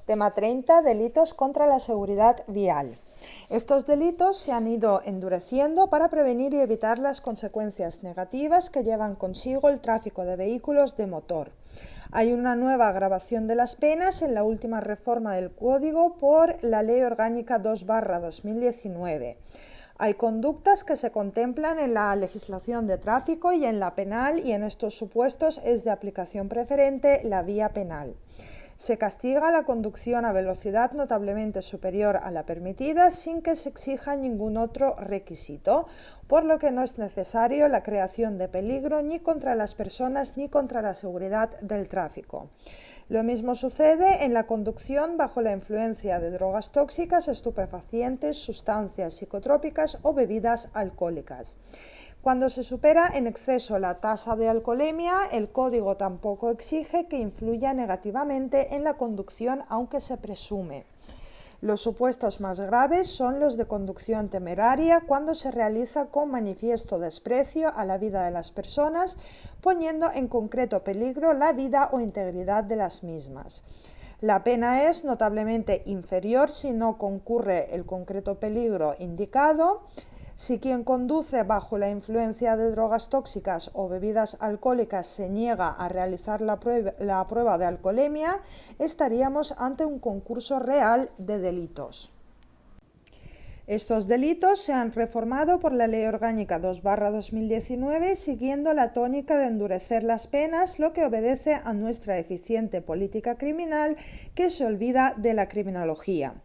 Tema 30. Delitos contra la seguridad vial. Estos delitos se han ido endureciendo para prevenir y evitar las consecuencias negativas que llevan consigo el tráfico de vehículos de motor. Hay una nueva agravación de las penas en la última reforma del Código por la Ley Orgánica 2/2019. Hay conductas que se contemplan en la legislación de tráfico y en la penal, y en estos supuestos es de aplicación preferente la vía penal. Se castiga la conducción a velocidad notablemente superior a la permitida sin que se exija ningún otro requisito, por lo que no es necesario la creación de peligro ni contra las personas ni contra la seguridad del tráfico. Lo mismo sucede en la conducción bajo la influencia de drogas tóxicas, estupefacientes, sustancias psicotrópicas o bebidas alcohólicas. Cuando se supera en exceso la tasa de alcoholemia, el Código tampoco exige que influya negativamente en la conducción, aunque se presume. Los supuestos más graves son los de conducción temeraria, cuando se realiza con manifiesto desprecio a la vida de las personas, poniendo en concreto peligro la vida o integridad de las mismas. La pena es notablemente inferior si no concurre el concreto peligro indicado. Si quien conduce bajo la influencia de drogas tóxicas o bebidas alcohólicas se niega a realizar la prueba de alcoholemia, estaríamos ante un concurso real de delitos. Estos delitos se han reformado por la Ley Orgánica 2/2019, siguiendo la tónica de endurecer las penas, lo que obedece a nuestra eficiente política criminal que se olvida de la criminología.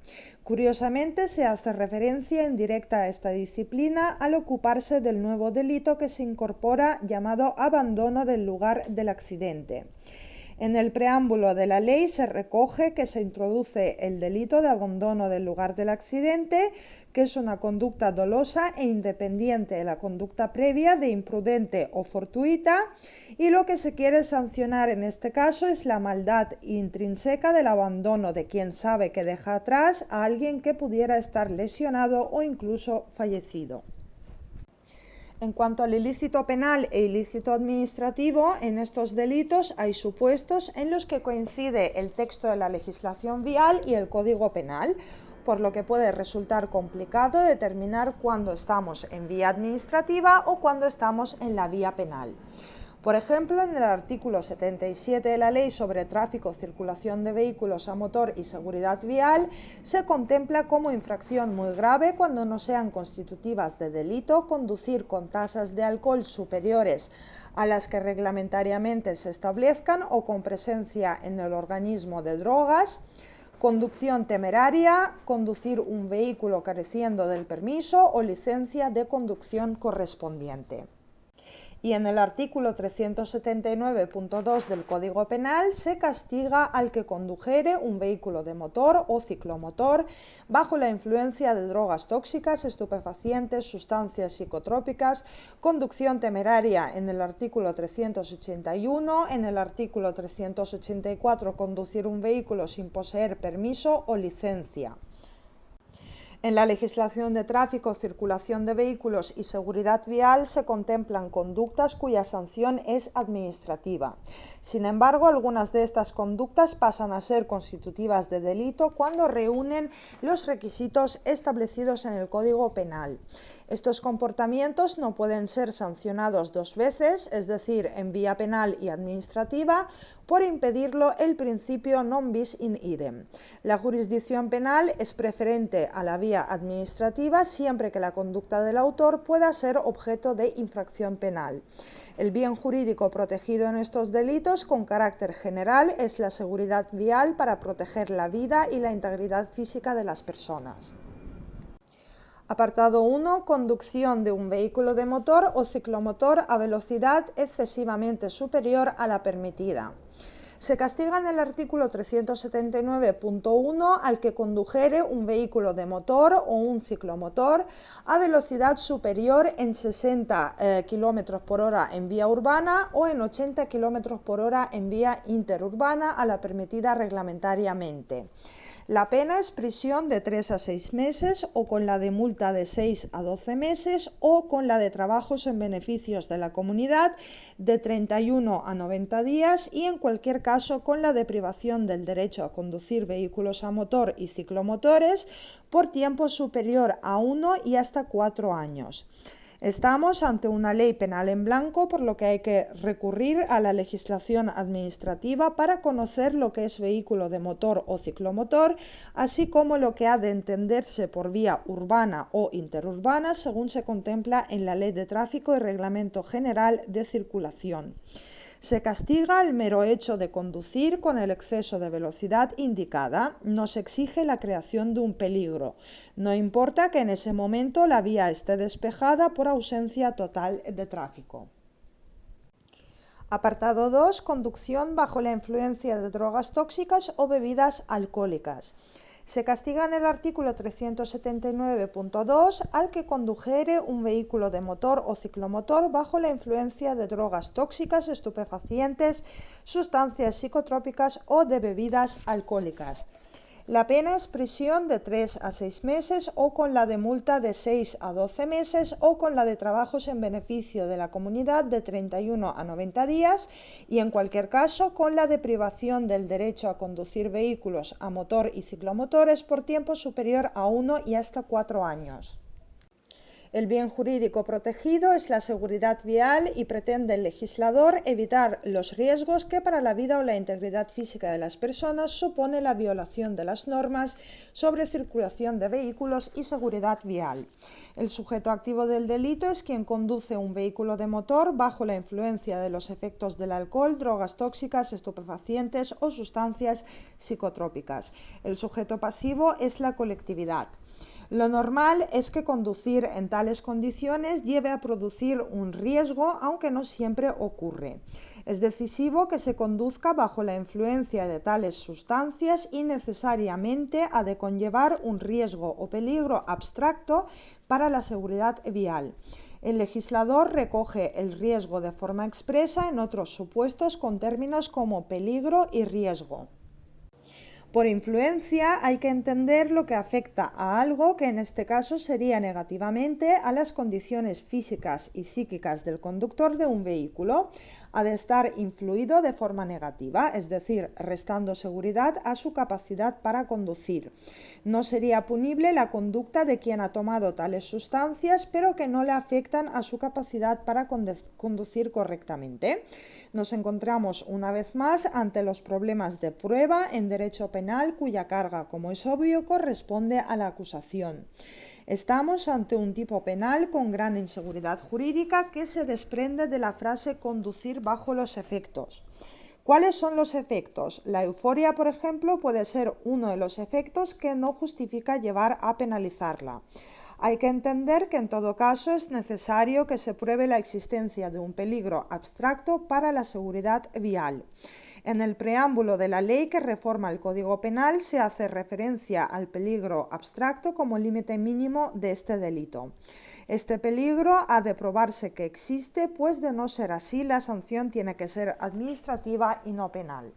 Curiosamente, se hace referencia indirecta a esta disciplina al ocuparse del nuevo delito que se incorpora, llamado abandono del lugar del accidente. En el preámbulo de la ley se recoge que se introduce el delito de abandono del lugar del accidente, que es una conducta dolosa e independiente de la conducta previa de imprudente o fortuita, y lo que se quiere sancionar en este caso es la maldad intrínseca del abandono de quien sabe que deja atrás a alguien que pudiera estar lesionado o incluso fallecido. En cuanto al ilícito penal e ilícito administrativo, en estos delitos hay supuestos en los que coincide el texto de la legislación vial y el Código Penal, por lo que puede resultar complicado determinar cuándo estamos en vía administrativa o cuándo estamos en la vía penal. Por ejemplo, en el artículo 77 de la Ley sobre Tráfico, Circulación de Vehículos a Motor y Seguridad Vial, se contempla como infracción muy grave, cuando no sean constitutivas de delito, conducir con tasas de alcohol superiores a las que reglamentariamente se establezcan o con presencia en el organismo de drogas, conducción temeraria, conducir un vehículo careciendo del permiso o licencia de conducción correspondiente. Y en el artículo 379.2 del Código Penal se castiga al que condujere un vehículo de motor o ciclomotor bajo la influencia de drogas tóxicas, estupefacientes, sustancias psicotrópicas, conducción temeraria en el artículo 381, en el artículo 384 conducir un vehículo sin poseer permiso o licencia. En la legislación de tráfico, circulación de vehículos y seguridad vial se contemplan conductas cuya sanción es administrativa. Sin embargo, algunas de estas conductas pasan a ser constitutivas de delito cuando reúnen los requisitos establecidos en el Código Penal. Estos comportamientos no pueden ser sancionados dos veces, es decir, en vía penal y administrativa, por impedirlo el principio non bis in idem. La jurisdicción penal es preferente a la vía administrativa siempre que la conducta del autor pueda ser objeto de infracción penal. El bien jurídico protegido en estos delitos con carácter general es la seguridad vial para proteger la vida y la integridad física de las personas. Apartado 1. Conducción de un vehículo de motor o ciclomotor a velocidad excesivamente superior a la permitida. Se castiga en el artículo 379.1 al que condujere un vehículo de motor o un ciclomotor a velocidad superior en 60 km por hora en vía urbana o en 80 km por hora en vía interurbana a la permitida reglamentariamente. La pena es prisión de 3 a 6 meses o con la de multa de 6 a 12 meses o con la de trabajos en beneficios de la comunidad de 31 a 90 días y en cualquier caso con la de privación del derecho a conducir vehículos a motor y ciclomotores por tiempo superior a 1 y hasta 4 años. Estamos ante una ley penal en blanco, por lo que hay que recurrir a la legislación administrativa para conocer lo que es vehículo de motor o ciclomotor, así como lo que ha de entenderse por vía urbana o interurbana, según se contempla en la Ley de Tráfico y Reglamento General de Circulación. Se castiga el mero hecho de conducir con el exceso de velocidad indicada. No se exige la creación de un peligro. No importa que en ese momento la vía esté despejada por ausencia total de tráfico. Apartado 2. Conducción bajo la influencia de drogas tóxicas o bebidas alcohólicas. Se castiga en el artículo 379.2 al que condujere un vehículo de motor o ciclomotor bajo la influencia de drogas tóxicas, estupefacientes, sustancias psicotrópicas o de bebidas alcohólicas. La pena es prisión de 3 a 6 meses o con la de multa de 6 a 12 meses o con la de trabajos en beneficio de la comunidad de 31 a 90 días y en cualquier caso con la de privación del derecho a conducir vehículos a motor y ciclomotores por tiempo superior a 1 y hasta 4 años. El bien jurídico protegido es la seguridad vial y pretende el legislador evitar los riesgos que para la vida o la integridad física de las personas supone la violación de las normas sobre circulación de vehículos y seguridad vial. El sujeto activo del delito es quien conduce un vehículo de motor bajo la influencia de los efectos del alcohol, drogas tóxicas, estupefacientes o sustancias psicotrópicas. El sujeto pasivo es la colectividad. Lo normal es que conducir en tales condiciones lleve a producir un riesgo, aunque no siempre ocurre. Es decisivo que se conduzca bajo la influencia de tales sustancias y necesariamente ha de conllevar un riesgo o peligro abstracto para la seguridad vial. El legislador recoge el riesgo de forma expresa en otros supuestos con términos como peligro y riesgo. Por influencia hay que entender lo que afecta a algo que en este caso sería negativamente a las condiciones físicas y psíquicas del conductor de un vehículo. Ha de estar influido de forma negativa, es decir, restando seguridad a su capacidad para conducir. No sería punible la conducta de quien ha tomado tales sustancias, pero que no le afectan a su capacidad para conducir correctamente. Nos encontramos una vez más ante los problemas de prueba en derecho penal cuya carga, como es obvio, corresponde a la acusación. Estamos ante un tipo penal con gran inseguridad jurídica que se desprende de la frase conducir bajo los efectos. ¿Cuáles son los efectos? La euforia, por ejemplo, puede ser uno de los efectos que no justifica llevar a penalizarla. Hay que entender que en todo caso es necesario que se pruebe la existencia de un peligro abstracto para la seguridad vial. En el preámbulo de la ley que reforma el Código Penal se hace referencia al peligro abstracto como límite mínimo de este delito. Este peligro ha de probarse que existe, pues de no ser así, la sanción tiene que ser administrativa y no penal.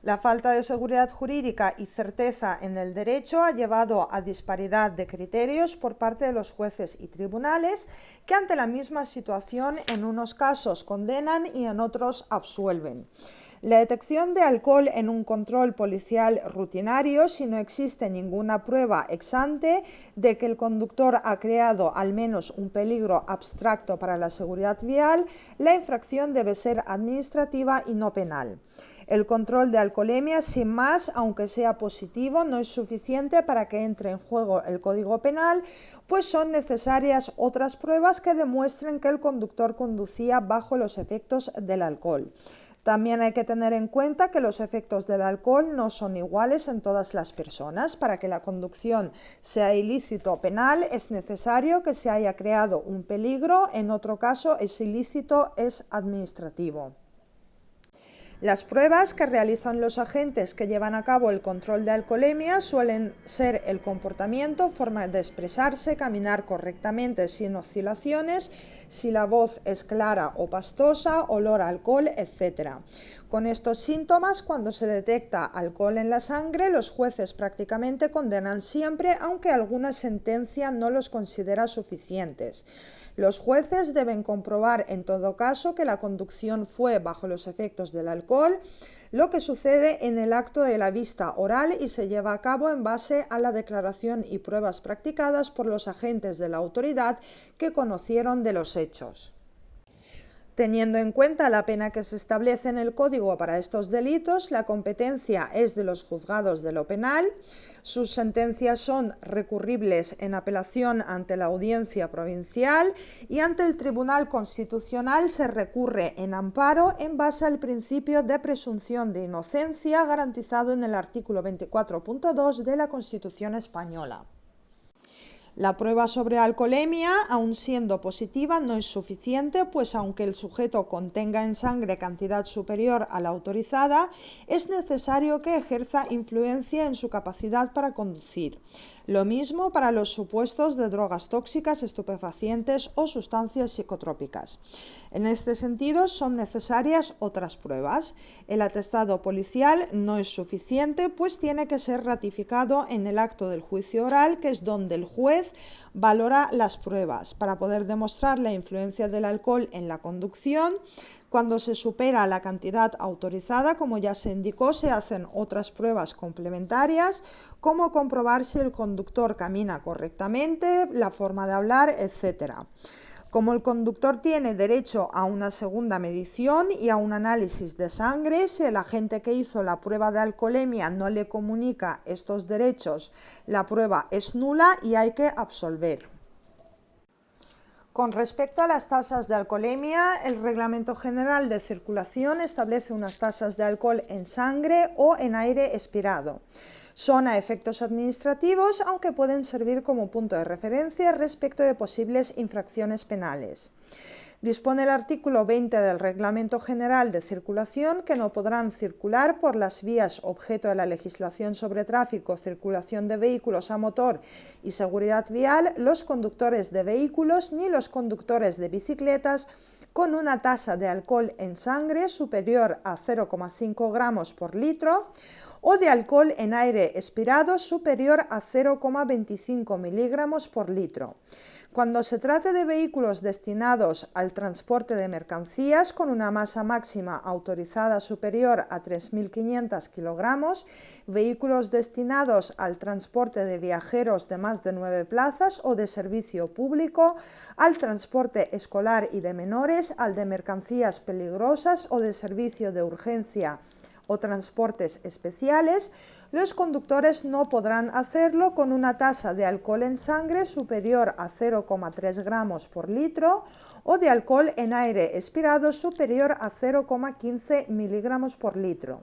La falta de seguridad jurídica y certeza en el derecho ha llevado a disparidad de criterios por parte de los jueces y tribunales que ante la misma situación en unos casos condenan y en otros absuelven. La detección de alcohol en un control policial rutinario, si no existe ninguna prueba ex ante de que el conductor ha creado al menos un peligro abstracto para la seguridad vial, la infracción debe ser administrativa y no penal. El control de alcoholemia, sin más, aunque sea positivo, no es suficiente para que entre en juego el Código Penal, pues son necesarias otras pruebas que demuestren que el conductor conducía bajo los efectos del alcohol. También hay que tener en cuenta que los efectos del alcohol no son iguales en todas las personas. Para que la conducción sea ilícito o penal es necesario que se haya creado un peligro, en otro caso es ilícito, es administrativo. Las pruebas que realizan los agentes que llevan a cabo el control de alcoholemia suelen ser el comportamiento, forma de expresarse, caminar correctamente sin oscilaciones, si la voz es clara o pastosa, olor a alcohol, etc. con estos síntomas, cuando se detecta alcohol en la sangre, los jueces prácticamente condenan siempre, aunque alguna sentencia no los considera suficientes. Los jueces deben comprobar en todo caso que la conducción fue bajo los efectos del alcohol, lo que sucede en el acto de la vista oral y se lleva a cabo en base a la declaración y pruebas practicadas por los agentes de la autoridad que conocieron de los hechos. Teniendo en cuenta la pena que se establece en el Código para estos delitos, la competencia es de los juzgados de lo penal. Sus sentencias son recurribles en apelación ante la Audiencia Provincial y ante el Tribunal Constitucional se recurre en amparo en base al principio de presunción de inocencia garantizado en el artículo 24.2 de la Constitución española. La prueba sobre alcoholemia, aun siendo positiva, no es suficiente, pues aunque el sujeto contenga en sangre cantidad superior a la autorizada, es necesario que ejerza influencia en su capacidad para conducir. Lo mismo para los supuestos de drogas tóxicas, estupefacientes o sustancias psicotrópicas. En este sentido, son necesarias otras pruebas. El atestado policial no es suficiente, pues tiene que ser ratificado en el acto del juicio oral, que es donde el juez valora las pruebas para poder demostrar la influencia del alcohol en la conducción. Cuando se supera la cantidad autorizada, como ya se indicó, se hacen otras pruebas complementarias, como comprobar si el conductor camina correctamente, la forma de hablar, etc. Como el conductor tiene derecho a una segunda medición y a un análisis de sangre, si el agente que hizo la prueba de alcoholemia no le comunica estos derechos, la prueba es nula y hay que absolver. Con respecto a las tasas de alcoholemia, el Reglamento General de Circulación establece unas tasas de alcohol en sangre o en aire expirado. Son a efectos administrativos, aunque pueden servir como punto de referencia respecto de posibles infracciones penales. Dispone el artículo 20 del Reglamento General de Circulación que no podrán circular por las vías objeto de la legislación sobre tráfico, circulación de vehículos a motor y seguridad vial los conductores de vehículos ni los conductores de bicicletas con una tasa de alcohol en sangre superior a 0,5 gramos por litro o de alcohol en aire expirado superior a 0,25 miligramos por litro. Cuando se trate de vehículos destinados al transporte de mercancías con una masa máxima autorizada superior a 3.500 kilogramos, vehículos destinados al transporte de viajeros de más de 9 plazas o de servicio público, al transporte escolar y de menores, al de mercancías peligrosas o de servicio de urgencia o transportes especiales, los conductores no podrán hacerlo con una tasa de alcohol en sangre superior a 0,3 gramos por litro o de alcohol en aire expirado superior a 0,15 miligramos por litro.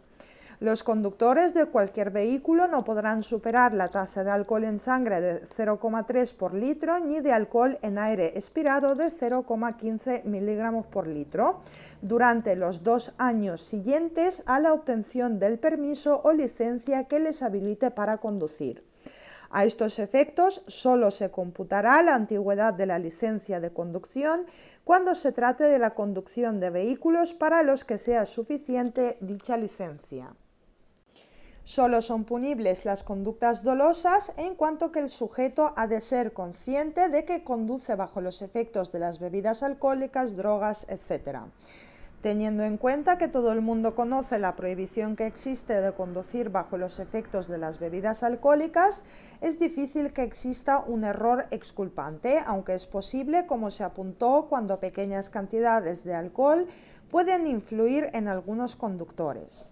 Los conductores de cualquier vehículo no podrán superar la tasa de alcohol en sangre de 0,3 por litro ni de alcohol en aire expirado de 0,15 miligramos por litro durante los 2 años siguientes a la obtención del permiso o licencia que les habilite para conducir. A estos efectos, solo se computará la antigüedad de la licencia de conducción cuando se trate de la conducción de vehículos para los que sea suficiente dicha licencia. Solo son punibles las conductas dolosas en cuanto que el sujeto ha de ser consciente de que conduce bajo los efectos de las bebidas alcohólicas, drogas, etc. Teniendo en cuenta que todo el mundo conoce la prohibición que existe de conducir bajo los efectos de las bebidas alcohólicas, es difícil que exista un error exculpante, aunque es posible, como se apuntó, cuando pequeñas cantidades de alcohol pueden influir en algunos conductores.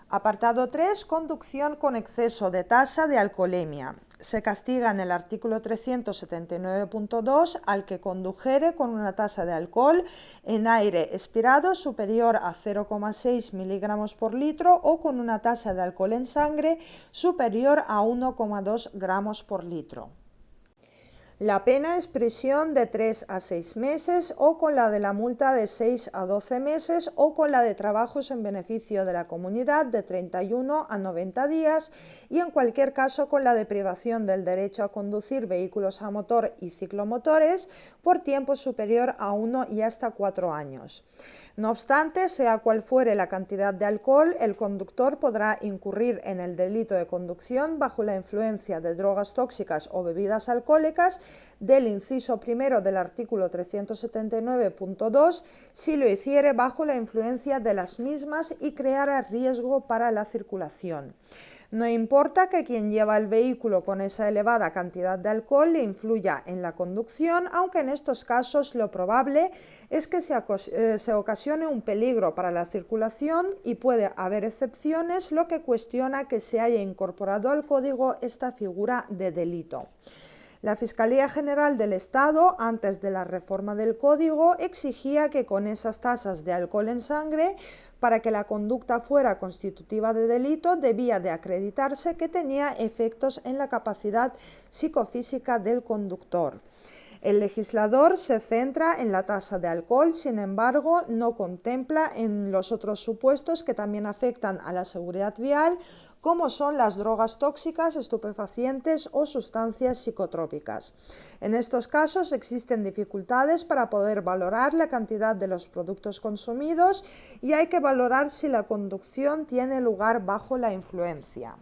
Apartado 3. Conducción con exceso de tasa de alcoholemia. Se castiga en el artículo 379.2 al que condujere con una tasa de alcohol en aire expirado superior a 0,6 miligramos por litro o con una tasa de alcohol en sangre superior a 1,2 gramos por litro. La pena es prisión de 3 a 6 meses o con la de la multa de 6 a 12 meses o con la de trabajos en beneficio de la comunidad de 31 a 90 días y en cualquier caso con la de privación del derecho a conducir vehículos a motor y ciclomotores por tiempo superior a 1 y hasta 4 años. No obstante, sea cual fuere la cantidad de alcohol, el conductor podrá incurrir en el delito de conducción bajo la influencia de drogas tóxicas o bebidas alcohólicas del inciso primero del artículo 379.2 si lo hiciere bajo la influencia de las mismas y creara riesgo para la circulación. No importa que quien lleva el vehículo con esa elevada cantidad de alcohol le influya en la conducción, aunque en estos casos lo probable es que se ocasione un peligro para la circulación y puede haber excepciones, lo que cuestiona que se haya incorporado al código esta figura de delito. La Fiscalía General del Estado, antes de la reforma del Código, exigía que con esas tasas de alcohol en sangre, para que la conducta fuera constitutiva de delito, debía de acreditarse que tenía efectos en la capacidad psicofísica del conductor. El legislador se centra en la tasa de alcohol, sin embargo, no contempla en los otros supuestos que también afectan a la seguridad vial, como son las drogas tóxicas, estupefacientes o sustancias psicotrópicas. En estos casos existen dificultades para poder valorar la cantidad de los productos consumidos y hay que valorar si la conducción tiene lugar bajo la influencia.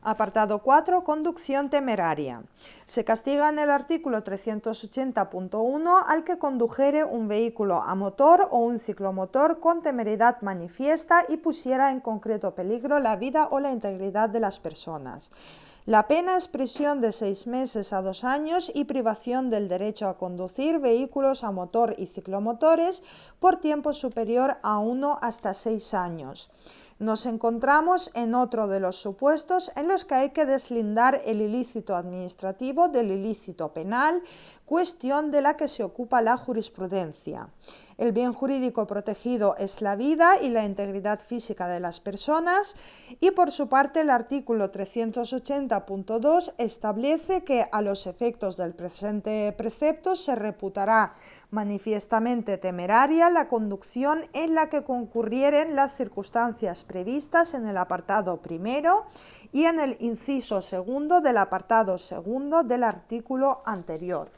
Apartado 4. Conducción temeraria. Se castiga en el artículo 380.1 al que condujere un vehículo a motor o un ciclomotor con temeridad manifiesta y pusiera en concreto peligro la vida o la integridad de las personas. La pena es prisión de 6 meses a 2 años y privación del derecho a conducir vehículos a motor y ciclomotores por tiempo superior a 1 hasta 6 años. Nos encontramos en otro de los supuestos en los que hay que deslindar el ilícito administrativo del ilícito penal, cuestión de la que se ocupa la jurisprudencia. El bien jurídico protegido es la vida y la integridad física de las personas y por su parte el artículo 380.2 establece que a los efectos del presente precepto se reputará manifiestamente temeraria la conducción en la que concurrieren las circunstancias previstas en el apartado primero y en el inciso segundo del apartado segundo del artículo anterior.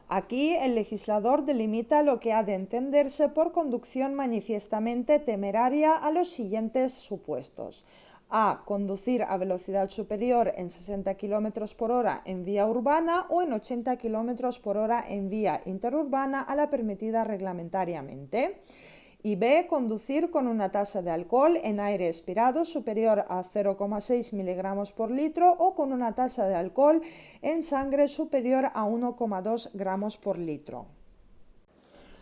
Aquí el legislador delimita lo que ha de entenderse por conducción manifiestamente temeraria a los siguientes supuestos. A. Conducir a velocidad superior en 60 km por hora en vía urbana o en 80 km por hora en vía interurbana a la permitida reglamentariamente. Y B. Conducir con una tasa de alcohol en aire expirado superior a 0,6 mg por litro o con una tasa de alcohol en sangre superior a 1,2 gramos por litro.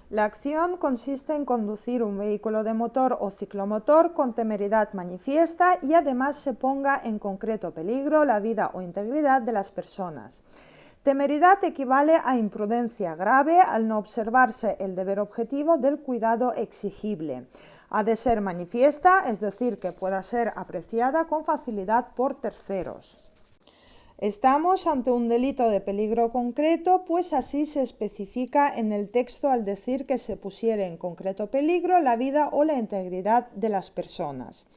La acción consiste en conducir un vehículo de motor o ciclomotor con temeridad manifiesta y además se ponga en concreto peligro la vida o integridad de las personas. Temeridad equivale a imprudencia grave al no observarse el deber objetivo del cuidado exigible. Ha de ser manifiesta, es decir, que pueda ser apreciada con facilidad por terceros. Estamos ante un delito de peligro concreto, pues así se especifica en el texto al decir que se pusiere en concreto peligro la vida o la integridad de las personas.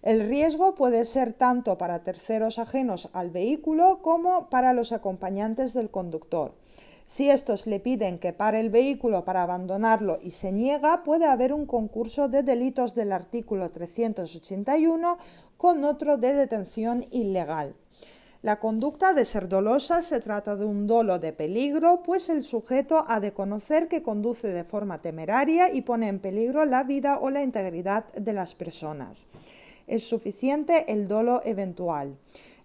El riesgo puede ser tanto para terceros ajenos al vehículo como para los acompañantes del conductor. Si estos le piden que pare el vehículo para abandonarlo y se niega, puede haber un concurso de delitos del artículo 381 con otro de detención ilegal. La conducta de ser dolosa se trata de un dolo de peligro, pues el sujeto ha de conocer que conduce de forma temeraria y pone en peligro la vida o la integridad de las personas. Es suficiente el dolo eventual.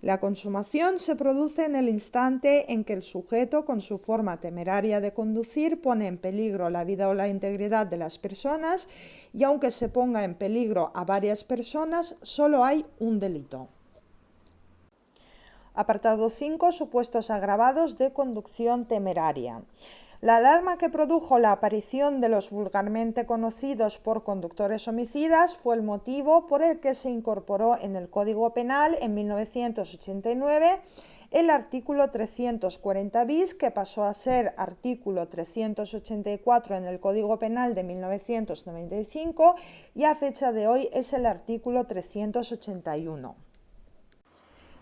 La consumación se produce en el instante en que el sujeto, con su forma temeraria de conducir, pone en peligro la vida o la integridad de las personas y aunque se ponga en peligro a varias personas, solo hay un delito. Apartado 5. Supuestos agravados de conducción temeraria. La alarma que produjo la aparición de los vulgarmente conocidos por conductores homicidas fue el motivo por el que se incorporó en el Código Penal en 1989 el artículo 340 bis, que pasó a ser artículo 384 en el Código Penal de 1995 y a fecha de hoy es el artículo 381.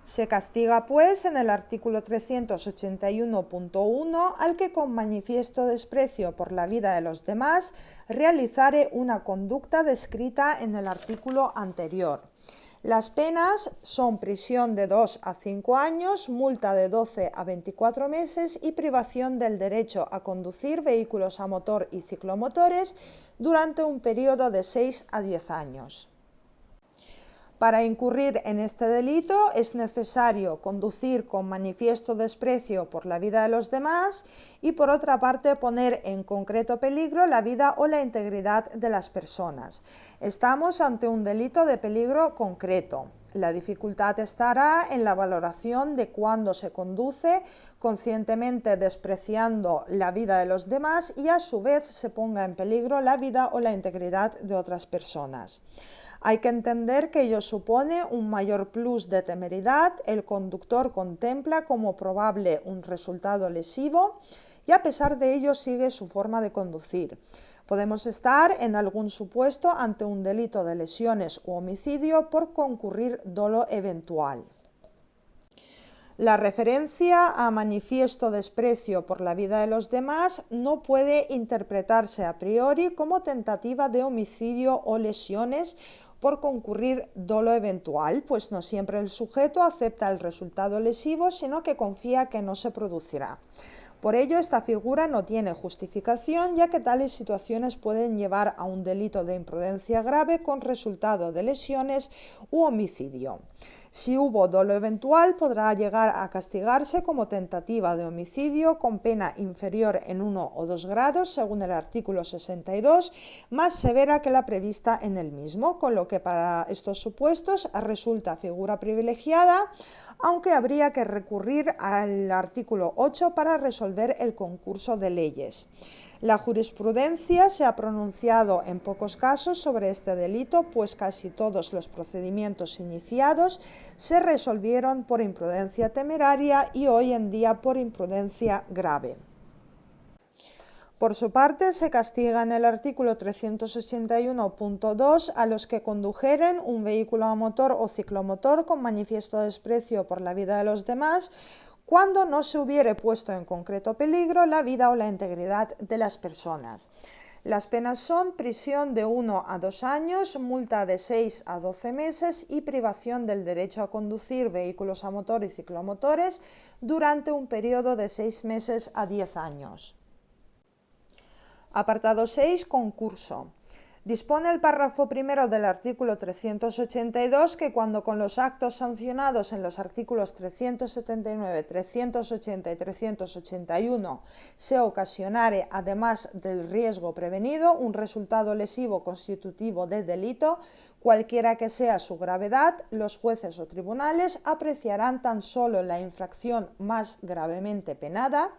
Se castiga, pues, en el artículo 381.1 al que con manifiesto desprecio por la vida de los demás realizare una conducta descrita en el artículo anterior. Las penas son prisión de 2 a 5 años, multa de 12 a 24 meses y privación del derecho a conducir vehículos a motor y ciclomotores durante un periodo de 6 a 10 años. Para incurrir en este delito es necesario conducir con manifiesto desprecio por la vida de los demás y, por otra parte, poner en concreto peligro la vida o la integridad de las personas. Estamos ante un delito de peligro concreto. La dificultad estará en la valoración de cuándo se conduce conscientemente despreciando la vida de los demás y a su vez se ponga en peligro la vida o la integridad de otras personas. Hay que entender que ello supone un mayor plus de temeridad, el conductor contempla como probable un resultado lesivo y a pesar de ello sigue su forma de conducir. Podemos estar en algún supuesto ante un delito de lesiones u homicidio por concurrir dolo eventual. La referencia a manifiesto desprecio por la vida de los demás no puede interpretarse a priori como tentativa de homicidio o lesiones por concurrir dolo eventual, pues no siempre el sujeto acepta el resultado lesivo, sino que confía que no se producirá. Por ello, esta figura no tiene justificación, ya que tales situaciones pueden llevar a un delito de imprudencia grave con resultado de lesiones u homicidio. Si hubo dolo eventual, podrá llegar a castigarse como tentativa de homicidio con pena inferior en 1 o 2 grados, según el artículo 62, más severa que la prevista en el mismo, con lo que para estos supuestos resulta figura privilegiada, aunque habría que recurrir al artículo 8 para resolver el concurso de leyes. La jurisprudencia se ha pronunciado en pocos casos sobre este delito, pues casi todos los procedimientos iniciados se resolvieron por imprudencia temeraria y hoy en día por imprudencia grave. Por su parte, se castiga en el artículo 381.2 a los que condujeren un vehículo a motor o ciclomotor con manifiesto desprecio por la vida de los demás, cuando no se hubiere puesto en concreto peligro la vida o la integridad de las personas. Las penas son prisión de 1 a 2 años, multa de 6 a 12 meses y privación del derecho a conducir vehículos a motor y ciclomotores durante un periodo de 6 meses a 10 años. Apartado 6. Concurso. Dispone el párrafo primero del artículo 382 que cuando con los actos sancionados en los artículos 379, 380 y 381 se ocasionare, además del riesgo prevenido, un resultado lesivo constitutivo de delito, cualquiera que sea su gravedad, los jueces o tribunales apreciarán tan solo la infracción más gravemente penada,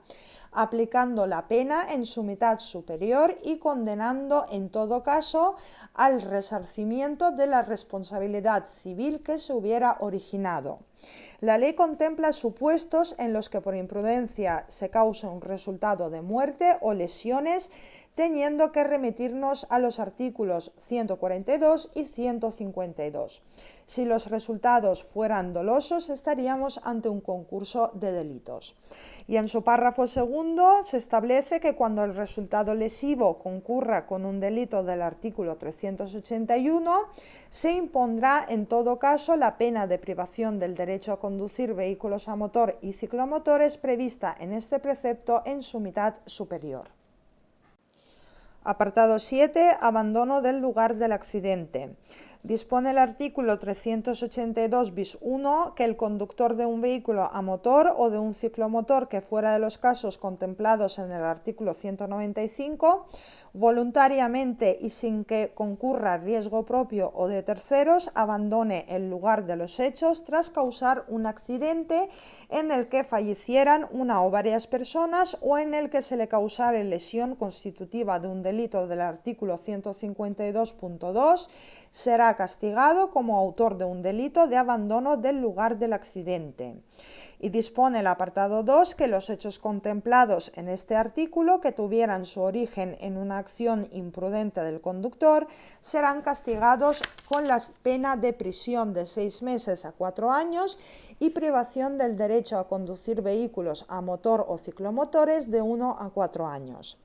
aplicando la pena en su mitad superior y condenando en todo caso al resarcimiento de la responsabilidad civil que se hubiera originado. La ley contempla supuestos en los que por imprudencia se causa un resultado de muerte o lesiones, teniendo que remitirnos a los artículos 142 y 152. Si los resultados fueran dolosos, estaríamos ante un concurso de delitos. Y en su párrafo segundo se establece que cuando el resultado lesivo concurra con un delito del artículo 381, se impondrá en todo caso la pena de privación del derecho a conducir vehículos a motor y ciclomotores prevista en este precepto en su mitad superior. Apartado 7. Abandono del lugar del accidente. Dispone el artículo 382 bis 1 que el conductor de un vehículo a motor o de un ciclomotor que fuera de los casos contemplados en el artículo 195, voluntariamente y sin que concurra riesgo propio o de terceros, abandone el lugar de los hechos tras causar un accidente en el que fallecieran una o varias personas o en el que se le causare lesión constitutiva de un delito del artículo 152.2, será castigado como autor de un delito de abandono del lugar del accidente. Y dispone el apartado 2 que los hechos contemplados en este artículo que tuvieran su origen en una acción imprudente del conductor serán castigados con la pena de prisión de 6 meses a 4 años y privación del derecho a conducir vehículos a motor o ciclomotores de 1 a 4 años.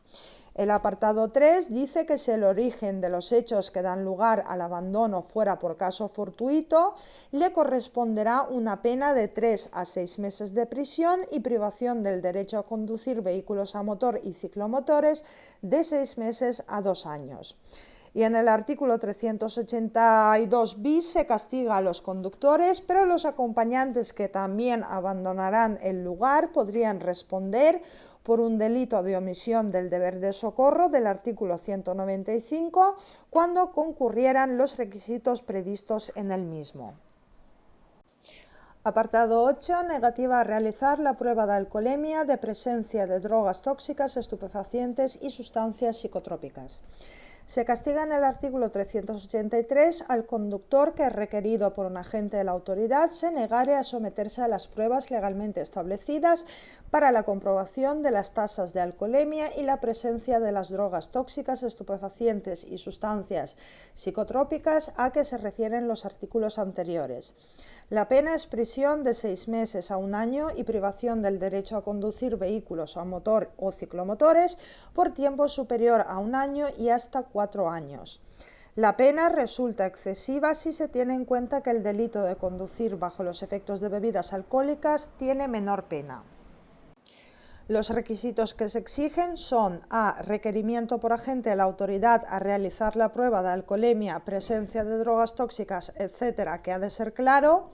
El apartado 3 dice que si el origen de los hechos que dan lugar al abandono fuera por caso fortuito, le corresponderá una pena de 3 a 6 meses de prisión y privación del derecho a conducir vehículos a motor y ciclomotores de 6 meses a 2 años. Y en el artículo 382 bis se castiga a los conductores, pero los acompañantes que también abandonarán el lugar podrían responder por un delito de omisión del deber de socorro del artículo 195 cuando concurrieran los requisitos previstos en el mismo. Apartado 8. Negativa a realizar la prueba de alcoholemia de presencia de drogas tóxicas, estupefacientes y sustancias psicotrópicas. Se castiga en el artículo 383 al conductor que, requerido por un agente de la autoridad, se negare a someterse a las pruebas legalmente establecidas para la comprobación de las tasas de alcoholemia y la presencia de las drogas tóxicas, estupefacientes y sustancias psicotrópicas a que se refieren los artículos anteriores. La pena es prisión de 6 meses a 1 año y privación del derecho a conducir vehículos a motor o ciclomotores por tiempo superior a 1 año y hasta 4 años. La pena resulta excesiva si se tiene en cuenta que el delito de conducir bajo los efectos de bebidas alcohólicas tiene menor pena. Los requisitos que se exigen son: a. Requerimiento por agente de la autoridad a realizar la prueba de alcoholemia, presencia de drogas tóxicas, etc., que ha de ser claro,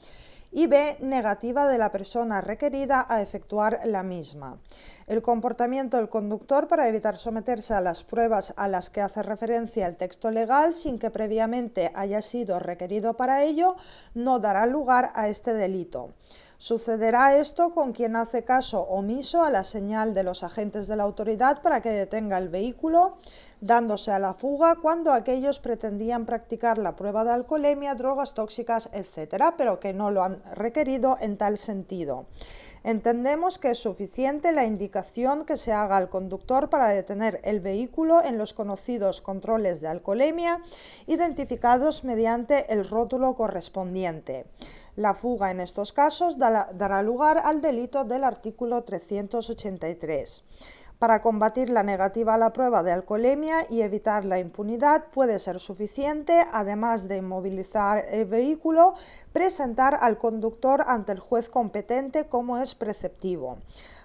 y b. Negativa de la persona requerida a efectuar la misma. El comportamiento del conductor para evitar someterse a las pruebas a las que hace referencia el texto legal sin que previamente haya sido requerido para ello no dará lugar a este delito. Sucederá esto con quien hace caso omiso a la señal de los agentes de la autoridad para que detenga el vehículo, dándose a la fuga cuando aquellos pretendían practicar la prueba de alcoholemia, drogas tóxicas, etc., pero que no lo han requerido en tal sentido. Entendemos que es suficiente la indicación que se haga al conductor para detener el vehículo en los conocidos controles de alcoholemia, identificados mediante el rótulo correspondiente. La fuga en estos casos dará lugar al delito del artículo 383. Para combatir la negativa a la prueba de alcoholemia y evitar la impunidad puede ser suficiente, además de inmovilizar el vehículo, presentar al conductor ante el juez competente como es preceptivo.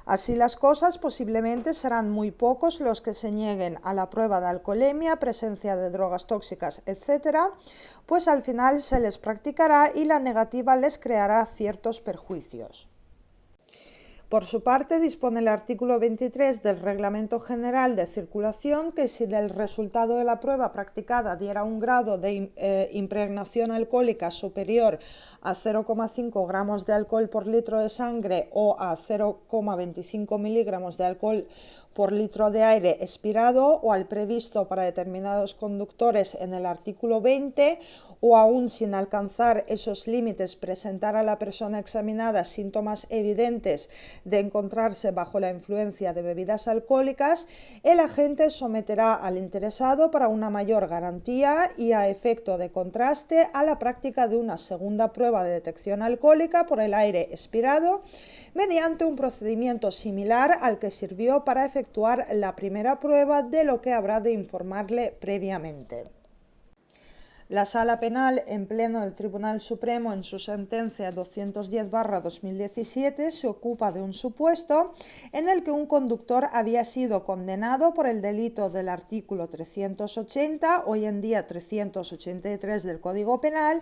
Así las cosas, posiblemente serán muy pocos los que se nieguen a la prueba de alcoholemia, presencia de drogas tóxicas, etc., pues al final se les practicará y la negativa les creará ciertos perjuicios. Por su parte, dispone el artículo 23 del Reglamento General de Circulación que si del resultado de la prueba practicada diera un grado de impregnación alcohólica superior a 0,5 gramos de alcohol por litro de sangre o a 0,25 miligramos de alcohol por litro de aire expirado o al previsto para determinados conductores en el artículo 20 o aún sin alcanzar esos límites presentar a la persona examinada síntomas evidentes de encontrarse bajo la influencia de bebidas alcohólicas, el agente someterá al interesado para una mayor garantía y a efecto de contraste a la práctica de una segunda prueba de detección alcohólica por el aire expirado mediante un procedimiento similar al que sirvió para efectuar la primera prueba, de lo que habrá de informarle previamente. La Sala Penal en Pleno del Tribunal Supremo, en su sentencia 210/2017, se ocupa de un supuesto en el que un conductor había sido condenado por el delito del artículo 380, hoy en día 383 del Código Penal,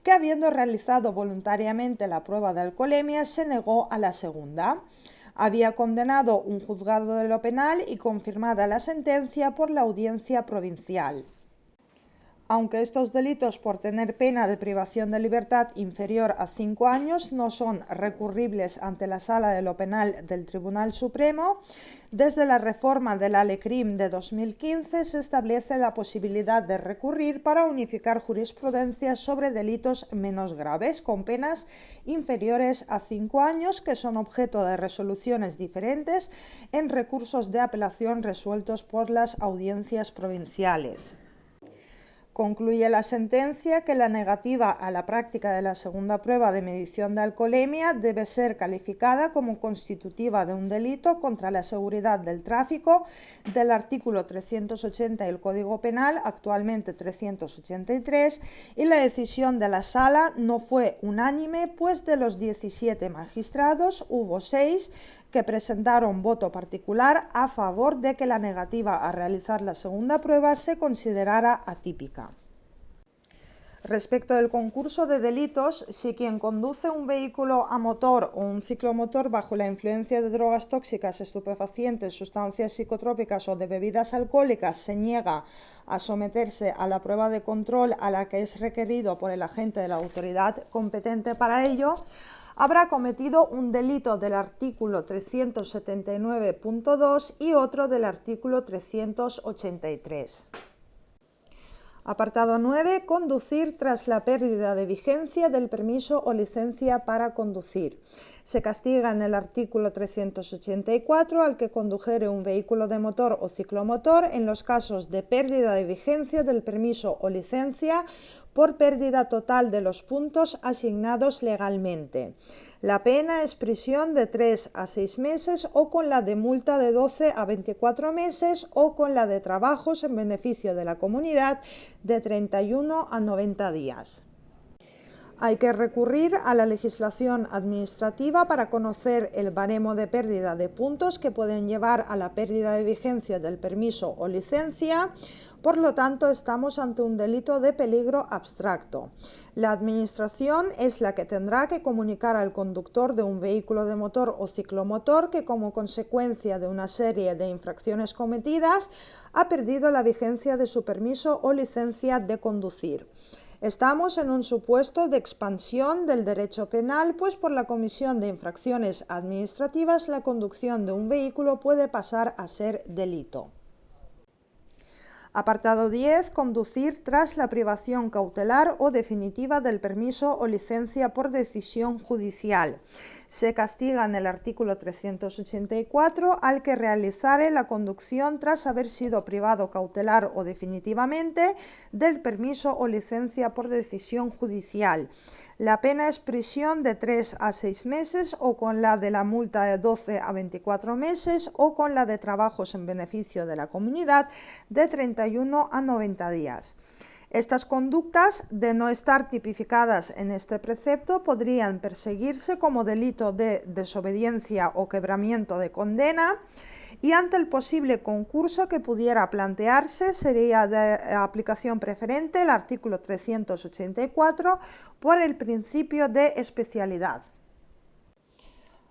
que habiendo realizado voluntariamente la prueba de alcoholemia se negó a la segunda. Había condenado un juzgado de lo penal y confirmada la sentencia por la Audiencia Provincial. aunque estos delitos por tener pena de privación de libertad inferior a 5 años no son recurribles ante la Sala de lo Penal del Tribunal Supremo, desde la reforma de la LECRIM de 2015 se establece la posibilidad de recurrir para unificar jurisprudencia sobre delitos menos graves, con penas inferiores a 5 años, que son objeto de resoluciones diferentes en recursos de apelación resueltos por las audiencias provinciales. Concluye la sentencia que la negativa a la práctica de la segunda prueba de medición de alcoholemia debe ser calificada como constitutiva de un delito contra la seguridad del tráfico del artículo 380 del Código Penal, actualmente 383, y la decisión de la Sala no fue unánime, pues de los 17 magistrados hubo 6 que presentaron voto particular a favor de que la negativa a realizar la segunda prueba se considerara atípica. Respecto del concurso de delitos, si quien conduce un vehículo a motor o un ciclomotor bajo la influencia de drogas tóxicas, estupefacientes, sustancias psicotrópicas o de bebidas alcohólicas se niega a someterse a la prueba de control a la que es requerido por el agente de la autoridad competente para ello, habrá cometido un delito del artículo 379.2 y otro del artículo 383. Apartado 9. Conducir tras la pérdida de vigencia del permiso o licencia para conducir. Se castiga en el artículo 384 al que condujere un vehículo de motor o ciclomotor en los casos de pérdida de vigencia del permiso o licencia por pérdida total de los puntos asignados legalmente. La pena es prisión de 3 a 6 meses o con la de multa de 12 a 24 meses o con la de trabajos en beneficio de la comunidad de 31 a 90 días. Hay que recurrir a la legislación administrativa para conocer el baremo de pérdida de puntos que pueden llevar a la pérdida de vigencia del permiso o licencia. Por lo tanto, estamos ante un delito de peligro abstracto. La Administración es la que tendrá que comunicar al conductor de un vehículo de motor o ciclomotor que, como consecuencia de una serie de infracciones cometidas, ha perdido la vigencia de su permiso o licencia de conducir. Estamos en un supuesto de expansión del derecho penal, pues por la comisión de infracciones administrativas la conducción de un vehículo puede pasar a ser delito. Apartado 10. Conducir tras la privación cautelar o definitiva del permiso o licencia por decisión judicial. Se castiga en el artículo 384 al que realizare la conducción tras haber sido privado cautelar o definitivamente del permiso o licencia por decisión judicial. La pena es prisión de 3 a 6 meses o con la de la multa de 12 a 24 meses o con la de trabajos en beneficio de la comunidad de 31 a 90 días. Estas conductas, de no estar tipificadas en este precepto, podrían perseguirse como delito de desobediencia o quebramiento de condena, y ante el posible concurso que pudiera plantearse sería de aplicación preferente el artículo 384 por el principio de especialidad.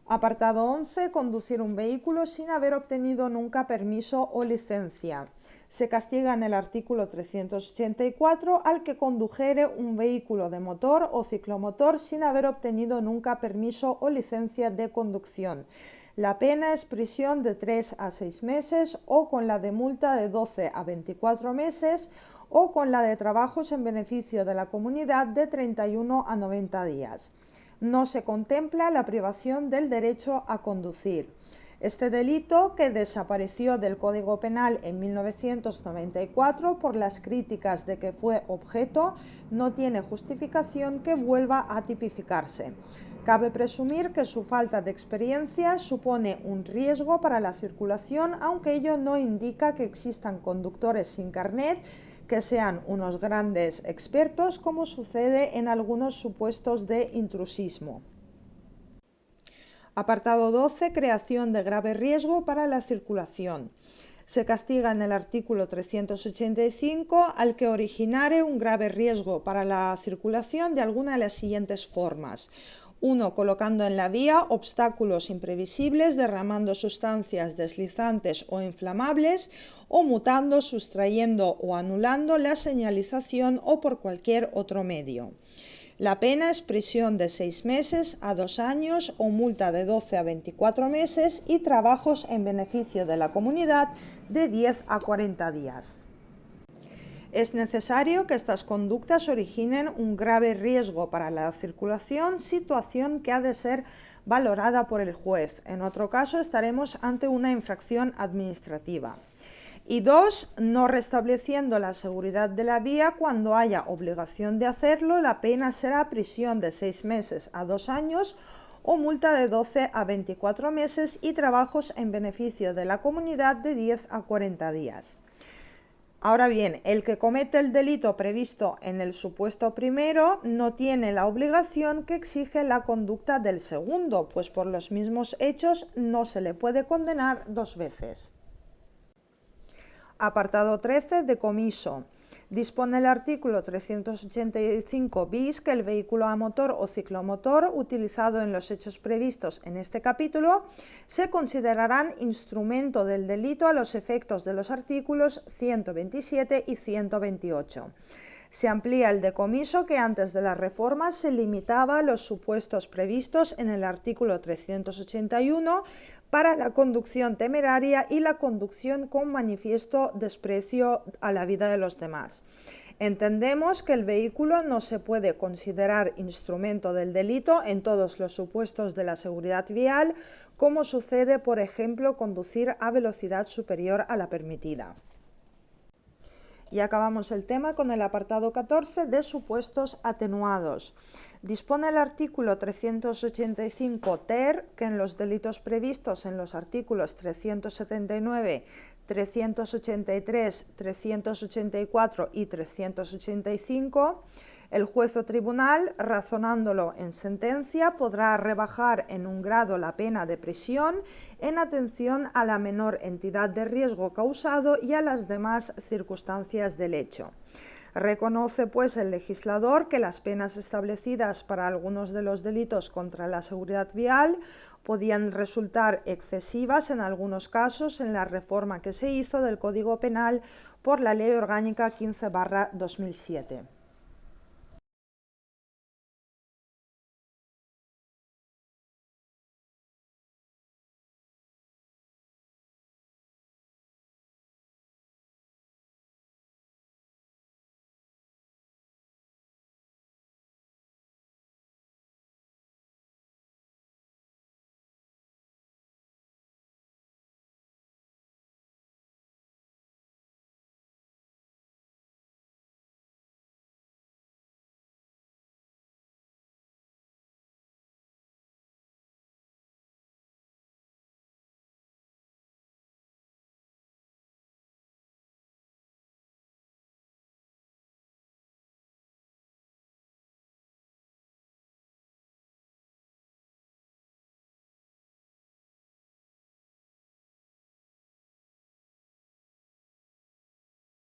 Apartado 11. Conducir un vehículo sin haber obtenido nunca permiso o licencia. Se castiga en el artículo 384 al que condujere un vehículo de motor o ciclomotor sin haber obtenido nunca permiso o licencia de conducción. La pena es prisión de 3 a 6 meses o con la de multa de 12 a 24 meses o con la de trabajos en beneficio de la comunidad de 31 a 90 días. No se contempla la privación del derecho a conducir. Este delito, que desapareció del Código Penal en 1994 por las críticas de que fue objeto, no tiene justificación que vuelva a tipificarse. Cabe presumir que su falta de experiencia supone un riesgo para la circulación, aunque ello no indica que existan conductores sin carnet que sean unos grandes expertos, como sucede en algunos supuestos de intrusismo. Apartado 12. Creación de grave riesgo para la circulación. Se castiga en el artículo 385 al que originare un grave riesgo para la circulación de alguna de las siguientes formas. 1. Colocando en la vía obstáculos imprevisibles, derramando sustancias deslizantes o inflamables, o mutando, sustrayendo o anulando la señalización o por cualquier otro medio. La pena es prisión de 6 meses a 2 años o multa de 12 a 24 meses y trabajos en beneficio de la comunidad de 10 a 40 días. Es necesario que estas conductas originen un grave riesgo para la circulación, situación que ha de ser valorada por el juez. En otro caso, estaremos ante una infracción administrativa. Y 2. No restableciendo la seguridad de la vía cuando haya obligación de hacerlo, la pena será prisión de 6 meses a 2 años o multa de 12 a 24 meses y trabajos en beneficio de la comunidad de 10 a 40 días. Ahora bien, el que comete el delito previsto en el supuesto primero no tiene la obligación que exige la conducta del segundo, pues por los mismos hechos no se le puede condenar 2 veces. Apartado 13. Decomiso. Dispone el artículo 385 bis que el vehículo a motor o ciclomotor utilizado en los hechos previstos en este capítulo se considerarán instrumento del delito a los efectos de los artículos 127 y 128. Se amplía el decomiso que antes de la reforma se limitaba a los supuestos previstos en el artículo 381 para la conducción temeraria y la conducción con manifiesto desprecio a la vida de los demás. Entendemos que el vehículo no se puede considerar instrumento del delito en todos los supuestos de la seguridad vial, como sucede, por ejemplo, conducir a velocidad superior a la permitida. Y acabamos el tema con el apartado 14 de supuestos atenuados. Dispone el artículo 385 ter que en los delitos previstos en los artículos 379, 383, 384 y 385, el juez o tribunal, razonándolo en sentencia, podrá rebajar en un grado la pena de prisión en atención a la menor entidad de riesgo causado y a las demás circunstancias del hecho. Reconoce, pues, el legislador que las penas establecidas para algunos de los delitos contra la seguridad vial podían resultar excesivas en algunos casos en la reforma que se hizo del Código Penal por la Ley Orgánica 15/2007.